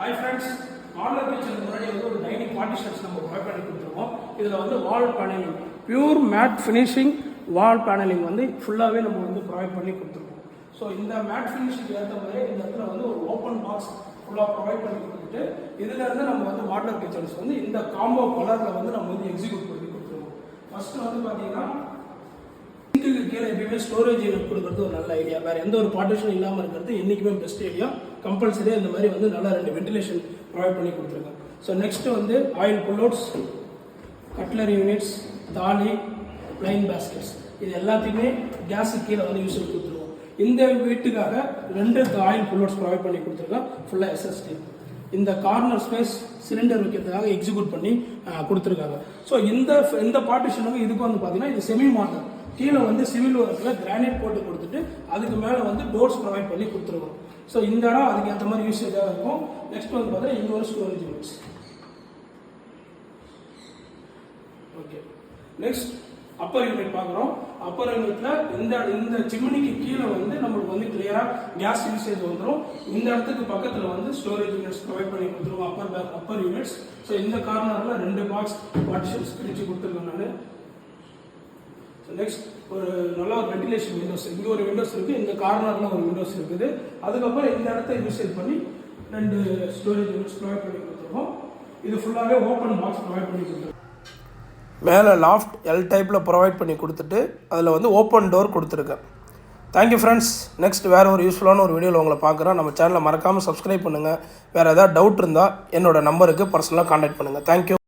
Hi friends, modeller கிச்சனுக்கு முன்னாடி வந்து ஒரு டைனிங் பார்ட்டிஷன்ஸ் நம்ம ப்ரொவைட் பண்ணி கொடுத்துருக்கோம். இதில் வந்து வால் பேனலிங், பியூர் மேட் ஃபினிஷிங் வால் பேனலிங் வந்து ஃபுல்லாகவே நம்ம வந்து ப்ரொவைட் பண்ணி கொடுத்துருக்கோம். ஸோ இந்த மேட் ஃபினிஷிங் ஏற்ற மாதிரி இந்த இடத்துல வந்து ஒரு ஓப்பன் பாக்ஸ் ஃபுல்லாக ப்ரொவைட் பண்ணி கொடுத்துட்டு இதிலேருந்து நம்ம வந்து மாடலர் கிச்சன்ஸ் வந்து இந்த காம்போ கலரில் வந்து நம்ம வந்து எக்ஸிக்யூட் பண்ணி கொடுத்துருவோம். ஃபஸ்ட்டு வந்து பார்த்தீங்கன்னா சிங்க்குக்கு கீழே எப்பயுமே ஸ்டோரேஜ் யூனிட் கொடுக்குறது ஒரு நல்ல ஐடியா. வேறு எந்த ஒரு பார்ட்டிஷன் இல்லாமல் இருக்கிறது என்றைக்குமே பெஸ்ட் ஐடியா. கம்பல்சரியாக இந்த மாதிரி வந்து நல்லா 2 வென்டிலேஷன் ப்ரொவைட் பண்ணி கொடுத்துருங்க. ஸோ நெக்ஸ்ட்டு வந்து ஆயில் புல்லோட்ஸ், கட்லரி யூனிட்ஸ், தாலி, லைன் பேஸ்கெட்ஸ் இது எல்லாத்தையுமே கேஸுக்கு கீழே வந்து யூஸ் பண்ணி கொடுத்துருவோம். இந்த வீட்டுக்காக 2 ஆயில் புல்லோட்ஸ் ப்ரொவைட் பண்ணி கொடுத்துருக்கோம், ஃபுல்லாக எஸ்எஸ்டி. இந்த கார்னர் ஸ்பேஸ் சிலிண்டர் வைக்கிறதுக்காக எக்ஸிக்யூட் பண்ணி கொடுத்துருக்காங்க. ஸோ இந்த பார்ட்டிஷனுக்கு இதுக்கு வந்து பார்த்தீங்கன்னா இது செமி மாடல். கீழே வந்து சிவில் ஒர்க்கில் கிரானைட் போட்டு கொடுத்துட்டு அதுக்கு மேலே வந்து டோர்ஸ் ப்ரொவைட் பண்ணி கொடுத்துருவோம். ஸோ இந்த இடம் அதுக்கு ஏற்ற மாதிரி யூசேஜாக இருக்கும். நெக்ஸ்ட் வந்து பார்த்தீங்கன்னா இன்னொரு storage units. Okay, next upper unit பார்க்குறோம். அப்பர் யூனிட்டில் இந்த சிம்னிக்கு கீழே வந்து நம்மளுக்கு வந்து கிளியராக கேஸ் யூசேஜ் வந்துடும். இந்த இடத்துக்கு பக்கத்தில் வந்து ஸ்டோரேஜ் யூனிட்ஸ் ப்ரொவைட் பண்ணி கொடுத்துருவோம், அப்பர் யூனிட்ஸ். ஸோ இந்த கார்னரில் 2 பாக்ஸ் பார்ட்டிஷன்ஸ் பிரித்து கொடுத்துருக்கேன் நான். நெக்ஸ்ட் ஒரு நல்ல ஒரு வென்டிலேஷன் விண்டோஸ், இங்கே ஒரு விண்டோஸ் இருக்குது, இந்த கார்னரில் ஒரு விண்டோஸ் இருக்குது. அதுக்கப்புறம் இந்த இடத்த யூசேஜ் பண்ணி 2 ஸ்டோரேஜ் யூனிட்ஸ் ப்ரொவைட் பண்ணி கொடுத்துருக்கோம். இது ஃபுல்லாகவே ஓப்பன் பாக்ஸ் ப்ரொவைட் பண்ணி கொடுத்துருக்கோம். மேலே லாஃப்ட் எல் டைப்பில் ப்ரொவைட் பண்ணி கொடுத்துட்டு அதில் வந்து ஓப்பன் டோர் கொடுத்துருக்கேன். Thank you friends. நெக்ஸ்ட் வேறு ஒரு யூஸ்ஃபுல்லான ஒரு வீடியோவில் உங்களை பார்க்குறேன். நம்ம சேனலை மறக்காமல் சப்ஸ்கிரைப் பண்ணுங்கள். வேறு ஏதாவது டவுட் இருந்தால் என்னோடய நம்பருக்கு பர்சனலாக கான்டாக்ட் பண்ணுங்கள். தேங்க்யூ.